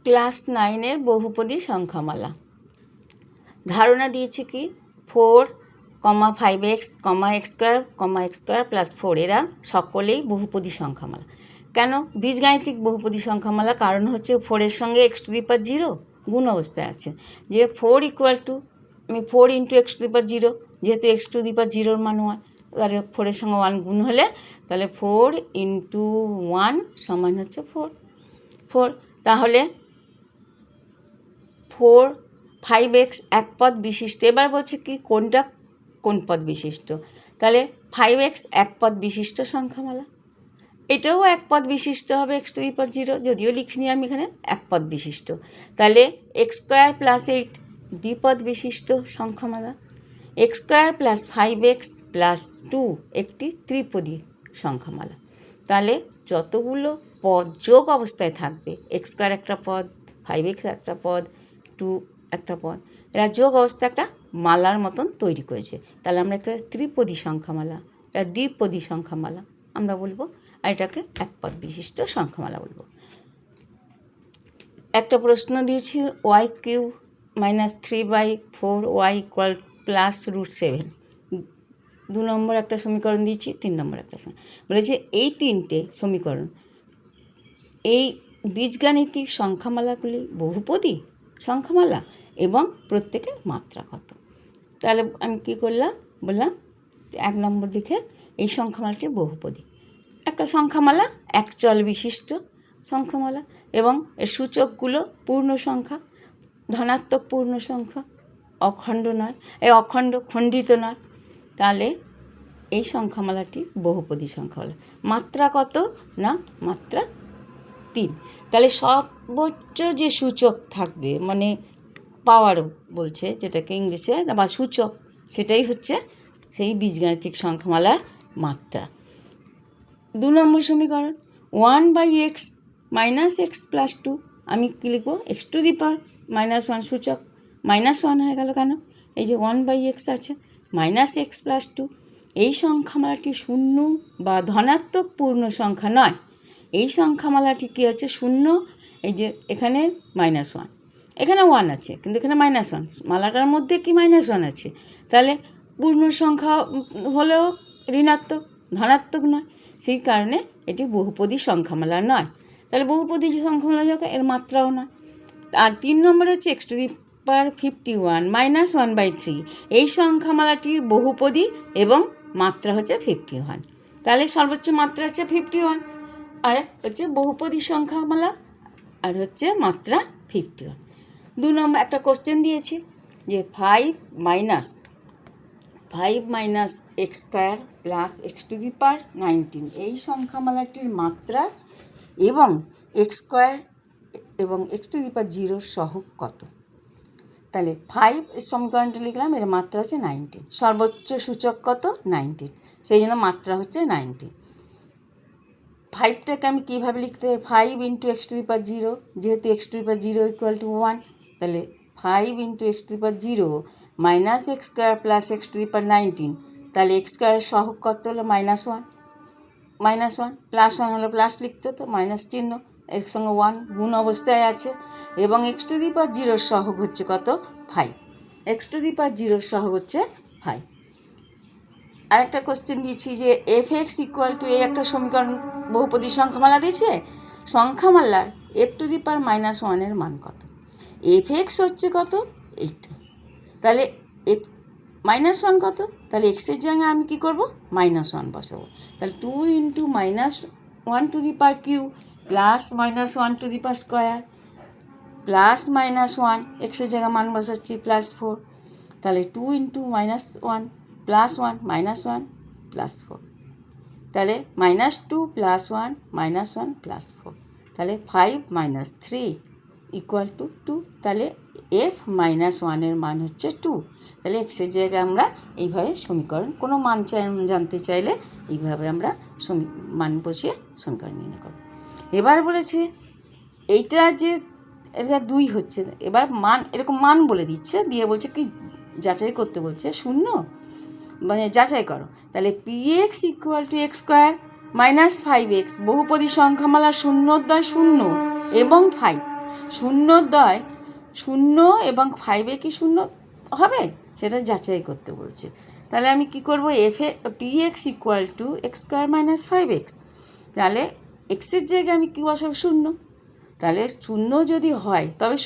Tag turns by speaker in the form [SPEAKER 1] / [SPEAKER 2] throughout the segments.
[SPEAKER 1] Class 9-এর বহুপদী সংখ্যামালা। ধারণা দিয়েছে কি 4, 5x, x² প্লাস 4 এরা সকলেই বহুপদী সংখ্যামালা। কেন বীজগাণিতিক বহুপদী সংখ্যামালা? কারণ হচ্ছে 4-এর সঙ্গে x⁻0 গুণ অবস্থায় আছে, যে 4 = আমি 4 × x⁻0, যেহেতু x⁻0 মান 1, তাহলে 4-এর সঙ্গে 1 গুণ হলে তাহলে 4 × 1 সমান হচ্ছে 4। তাহলে 4, 5x এক পদ বিশিষ্ট। এবার বলছে কি কোনটা কোন পদ বিশিষ্ট? তাহলে 5x এক পদ বিশিষ্ট সংখ্যামালা, এটাও এক পদ বিশিষ্ট হবে x⁻0, যদিও লিখিনি আমি এখানে এক পদ বিশিষ্ট। তাহলে x² + 8 দ্বিপদ বিশিষ্ট সংখ্যামালা। x² + 5x + 2 একটি ত্রিপদী সংখ্যামালা। তাহলে যতগুলো পদ যোগ অবস্থায় থাকবে, x² একটা পদ, 5x একটা পদ, 2 একটা পদ, এরা যোগ অবস্থা একটা মালার মতন তৈরি করেছে। তাহলে আমরা একটা ত্রিপদী সংখ্যামালা, এটা দ্বিপদী সংখ্যামালা আমরা বলবো, আর এটাকে এক পদ বিশিষ্ট সংখ্যামালা বলবো। একটা প্রশ্ন দিয়েছি y³ - 3/4y = +√7। 2 নম্বর একটা সমীকরণ দিয়েছি, 3 নম্বর একটা বলেছে এই তিনটে সমীকরণ, এই বীজগাণিতিক সংখ্যামালাগুলি বহুপদী সংখ্যামালা এবং প্রত্যেকের মাত্রা কত। তাহলে আমি কী করলাম, বললাম 1 নম্বর লিখে এই সংখ্যামালাটি বহুপদী একটা সংখ্যামালা, এক চল বিশিষ্ট সংখ্যামালা, এবং এর সূচকগুলো পূর্ণ সংখ্যা, ধনাত্মক পূর্ণ সংখ্যা, অখণ্ড নয়, খণ্ডিত নয়। তাহলে এই সংখ্যামালাটি বহুপদী সংখ্যামালা। মাত্রা কত? না, মাত্রা 3। তাহলে সর্বোচ্চ যে সূচক থাকবে, মানে পাওয়ার বলছে যেটাকে ইংলিশে, বা সূচক, সেটাই হচ্ছে সেই বীজগাণিতিক সংখ্যামালার মাত্রা। 2 নম্বর সমীকরণ 1/x - x + 2, আমি কী লিখব? x⁻−1 সূচক -1 হয়ে গেল কেন? এই যে 1/x আছে, -x + 2। এই সংখ্যামালাটি শূন্য বা ধনাত্মক পূর্ণ সংখ্যা নয়। এই সংখ্যামালাটি কী হচ্ছে? শূন্য, এই যে এখানে -1, এখানে 1 আছে, কিন্তু এখানে -1, মালাটার মধ্যে কি -1 আছে, তাহলে পূর্ণ সংখ্যা হলেও ঋণাত্মক, ধনাত্মক নয়, সেই কারণে এটি বহুপদী সংখ্যামালা নয়। তাহলে বহুপদী সংখ্যামালা যখন, এর মাত্রাও নয়। আর 3 নম্বর হচ্ছে x⁻51 - 1/3, এই সংখ্যামালাটি বহুপদী এবং মাত্রা হচ্ছে 51। তাহলে সর্বোচ্চ মাত্রা হচ্ছে 51, আর হচ্ছে বহুপদী সংখ্যামালা, আর হচ্ছে মাত্রা 51। 2 নম্বর একটা কোশ্চেন দিয়েছি যে 5 - x² + x⁻19 এই সংখ্যামালাটির মাত্রা এবং x² এবং x⁻0 সহগ কত। তাহলে 5 সমীকরণটা লিখলাম, এর মাত্রা হচ্ছে 19, সর্বোচ্চ সূচক কত? 19, সেই জন্য মাত্রা হচ্ছে 19। 5টাকে আমি কীভাবে লিখতে? 5 × x⁻0, যেহেতু x⁻0 = 1, তাহলে 5 × x⁻0 - x² + x⁻19, তাহলে x² সহগ কত হলো? -1, +1 হলো প্লাস লিখতে হতো, মাইনাস চিহ্ন, এর সঙ্গে 1 গুণ অবস্থায় আছে, এবং x⁻0 সহগ হচ্ছে কত? 5। x⁻0 সহগ হচ্ছে 5। আরেকটা কোশ্চেন দিয়েছি যে f(x) = এই একটা সমীকরণ, বহুপদী সংখ্যামালা দিয়েছে, সংখ্যামালার f⁻−1 এর মান কত। f(x) হচ্ছে কত? 8। তাহলে -1 কত? তাহলে এক্সের জায়গায় আমি কী করব? -1 বসাবো। তাহলে 2 × -1³ +−1² +−1, এক্সের জায়গায় মান বসাচ্ছি +4, তাহলে 2 × -1 +1 -1 +4, তাহলে -2 +1 -1 +4, তাহলে 5 - 3 = 2। তাহলে f-1 এর মান হচ্ছে 2। তাহলে এক্সের জায়গায় আমরা এইভাবে সমীকরণ, কোনো মান জানতে চাইলে এইভাবে আমরা মান বসিয়ে সমীকরণ নির্ণয় করব। এবার বলেছে এইটা যে এটা 2 হচ্ছে, এবার মান, এরকম মান বলে দিচ্ছে, দিয়ে বলছে কি যাচাই করতে বলছে, শূন্য, মানে যাচাই করো। তাহলে px = x² - 5x বহুপদী সংখ্যামালা 0 এবং 5, শূন্যদ্বয় শূন্য এবং 5 কি শূন্য হবে সেটা যাচাই করতে বলছে। তাহলে আমি কি করব, P x equal to x square minus 5x। তাহলে এক্সের জায়গায় আমি কী বসাবো, শূন্য। তাহলে শূন্য যদি হয় তবে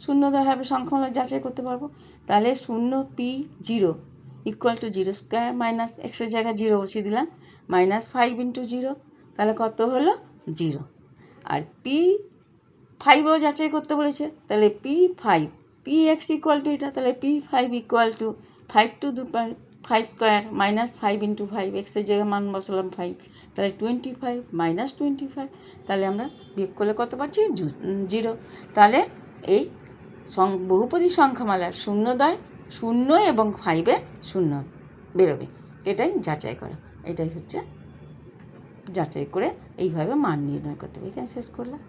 [SPEAKER 1] শূন্যদ্বয় হবে, সংখ্যামূলক যাচাই করতে পারবো। তাহলে শূন্য P 0 equal to 0 square minus এক্সের জায়গায় 0 বসিয়ে দিলাম, মাইনাস 5 ইন্টু 0, তাহলে কত হলো 0। আর পি 5ও যাচাই করতে বলেছে, তাহলে P5 P x equal to এটা, তাহলে P5 equal to 5 to 5 square minus 5 into 5, এক্সের জায়গায় মান বসালাম 5, তাহলে 25 মাইনাস 25, তাহলে আমরা বিয়োগ করলে কত পাচ্ছি, 0। তাহলে এই বহুপদী সংখ্যামালার শূন্যদ্বয় শূন্য এবং 5 শূন্য বেরোবে, এটাই যাচাই করা। এটাই হচ্ছে যাচাই করে এইভাবে মান নির্ণয় করতে হবে। এখানে শেষ করলাম।